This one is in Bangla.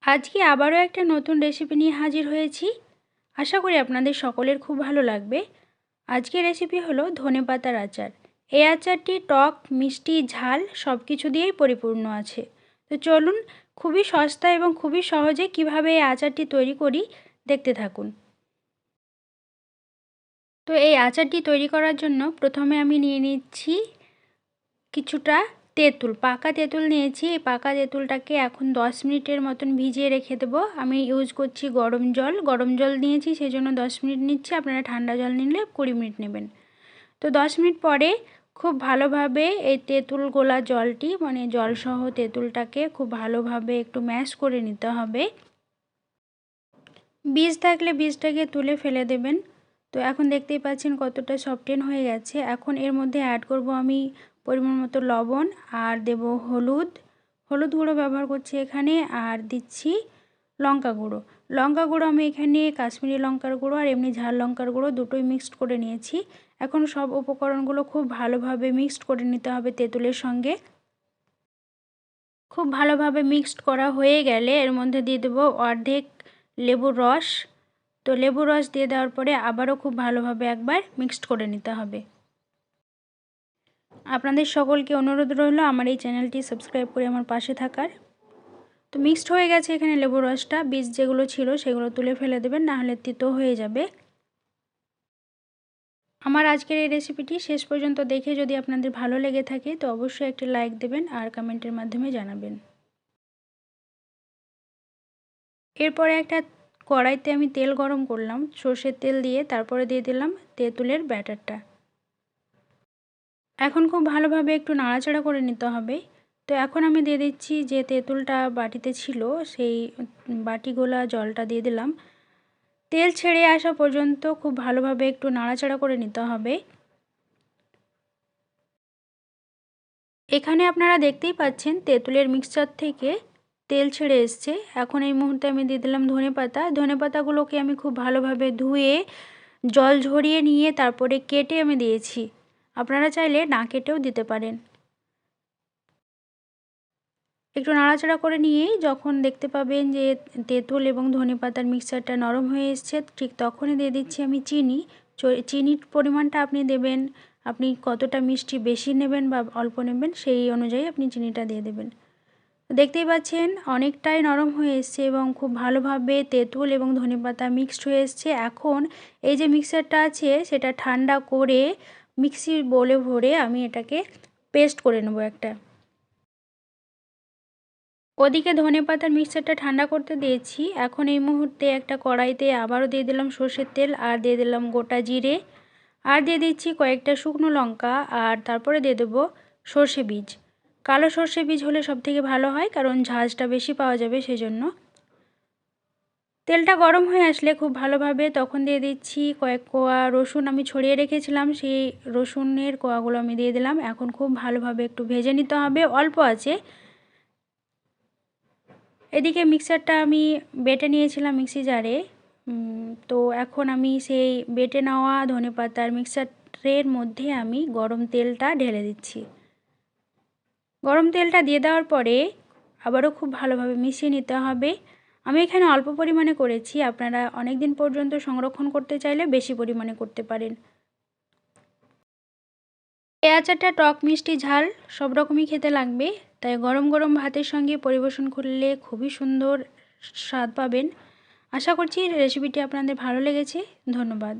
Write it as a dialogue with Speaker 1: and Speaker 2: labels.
Speaker 1: আজকে আবারও একটা নতুন রেসিপি নিয়ে হাজির হয়েছি। আশা করি আপনাদের সকলের খুব ভালো লাগবে। আজকের রেসিপি হলো ধনেপাতার আচার। এই আচারটি টক, মিষ্টি, ঝাল সব কিছু দিয়েই পরিপূর্ণ আছে। তো চলুন খুবই সস্তা এবং খুবই সহজে কিভাবে এই আচারটি তৈরি করি দেখতে থাকুন। তো এই আচারটি তৈরি করার জন্য প্রথমে আমি নিয়ে নিচ্ছি কিছুটা তেঁতুল, পাকা তেঁতুল নিয়েছি। এই পাকা তেঁতুলটাকে এখন 10 মিনিটের মতন ভিজিয়ে রেখে দেবো। আমি ইউজ করছি গরম জল নিয়েছি, সেই জন্য 10 মিনিট নিচ্ছি। আপনারা ঠান্ডা জল নিলে 20 মিনিট নেবেন। তো 10 মিনিট পরে খুব ভালোভাবে এই তেঁতুল গোলা জলটি, মানে জলসহ তেঁতুলটাকে খুব ভালোভাবে একটু ম্যাশ করে নিতে হবে। বীজ থাকলে বীজটাকে তুলে ফেলে দেবেন। তো এখন দেখতেই পাচ্ছেন কতটা সফটেন হয়ে গেছে। এখন এর মধ্যে অ্যাড করব আমি পরিমাণ মতো লবণ, আর দেব হলুদ গুঁড়ো ব্যবহার করছি এখানে, আর দিচ্ছি লঙ্কা গুঁড়ো আমি এখানে কাশ্মীরি লঙ্কার গুঁড়ো আর এমনি ঝাল লঙ্কার গুঁড়ো দুটোই মিক্সড করে নিয়েছি। এখন সব উপকরণগুলো খুব ভালোভাবে মিক্সড করে নিতে হবে তেঁতুলের সঙ্গে। খুব ভালোভাবে মিক্সড করা হয়ে গেলে এর মধ্যে দিয়ে দেবো অর্ধেক লেবুর রস। তো লেবুর রস দিয়ে দেওয়ার পরে আবারও খুব ভালোভাবে একবার মিক্সড করে নিতে হবে। আপনাদের সকলকে অনুরোধ রইল আমার এই চ্যানেলটি সাবস্ক্রাইব করে আমার পাশে থাকার। তো মিক্সড হয়ে গেছে এখানে লেবুর রসটা। বীজ যেগুলো ছিল সেগুলো তুলে ফেলে দেবেন, না হলে তিতো হয়ে যাবে। আমার আজকের এই রেসিপিটি শেষ পর্যন্ত দেখে যদি আপনাদের ভালো লেগে থাকে তো অবশ্যই একটি লাইক দেবেন আর কমেন্টের মাধ্যমে জানাবেন। এরপরে একটা কড়াইতে আমি তেল গরম করলাম, সর্ষের তেল দিয়ে তারপরে দিয়ে দিলাম তেঁতুলের ব্যাটারটা। এখন খুব ভালোভাবে একটু নাড়াচাড়া করে নিতে হবে। তো এখন আমি দিয়ে দিচ্ছি যে তেঁতুলটা বাটিতে ছিল সেই বাটি গোলা জলটা দিয়ে দিলাম। তেল ছেড়ে আসা পর্যন্ত খুব ভালোভাবে একটু নাড়াচাড়া করে নিতে হবে। এখানে আপনারা দেখতেই পাচ্ছেন তেঁতুলের মিক্সচার থেকে তেল ছেড়ে এসছে। এখন এই মুহূর্তে আমি দিয়ে দিলাম ধনেপাতাগুলোকে আমি খুব ভালোভাবে ধুয়ে জল ঝরিয়ে নিয়ে তারপরে কেটে আমি দিয়েছি। আপনারা চাইলে না কেটেও দিতে পারেন। একটু নাড়াচাড়া করে নিয়েই যখন দেখতে পাবেন যে তেঁতুল এবং ধনেপাতার মিক্সচারটা নরম হয়ে এসছে, ঠিক তখনই দিয়ে দিচ্ছি আমি চিনি। চিনির পরিমাণটা আপনি দেবেন, আপনি কতটা মিষ্টি বেশি নেবেন বা অল্প নেবেন সেই অনুযায়ী আপনি চিনিটা দিয়ে দেবেন। দেখতেই পাচ্ছেন অনেকটাই নরম হয়ে এসছে এবং খুব ভালোভাবে তেঁতুল এবং ধনেপাতা মিক্সড হয়ে এসছে। এখন এই যে মিক্সচারটা আছে সেটা ঠান্ডা করে মিক্সির বোলে ভরে আমি এটাকে পেস্ট করে নেব একটা। ওদিকে ধনেপাতার মিক্সচারটা ঠান্ডা করতে দিয়েছি। এখন এই মুহূর্তে একটা কড়াইতে আবারও দিয়ে দিলাম সর্ষের তেল, আর দিয়ে দিলাম গোটা জিরে, আর দিয়ে দিচ্ছি কয়েকটা শুকনো লঙ্কা, আর তারপরে দিয়ে দেবো সর্ষে বীজ। কালো সর্ষে বীজ হলে সবথেকে ভালো হয়, কারণ ঝাঁঝটা বেশি পাওয়া যাবে সেজন্য। তেলটা গরম হয়ে আসলে খুব ভালোভাবে তখন দিয়ে দিচ্ছি কয়েক কোয়া রসুন আমি ছড়িয়ে রেখেছিলাম, সেই রসুনের কোয়াগুলো আমি দিয়ে দিলাম। এখন খুব ভালোভাবে একটু ভেজে নিতে হবে অল্প আছে। এদিকে মিক্সারটা আমি বেটে নিয়েছিলাম মিক্সি জারে। তো এখন আমি সেই বেটে নেওয়া ধনেপাতার মিক্সারের মধ্যে আমি গরম তেলটা ঢেলে দিচ্ছি। গরম তেলটা দিয়ে দেওয়ার পরে আবারও খুব ভালোভাবে মিশিয়ে নিতে হবে। আমি এখানে অল্প পরিমাণে করেছি, আপনারা অনেক দিন পর্যন্ত সংরক্ষণ করতে চাইলে বেশি পরিমাণে করতে পারেন। এই আচারটা টক, মিষ্টি, ঝাল সব রকমই খেতে লাগবে, তাই গরম গরম ভাতের সঙ্গে পরিবেশন করলে খুবই সুন্দর স্বাদ পাবেন। আশা করছি রেসিপিটি আপনাদের ভালো লেগেছে। ধন্যবাদ।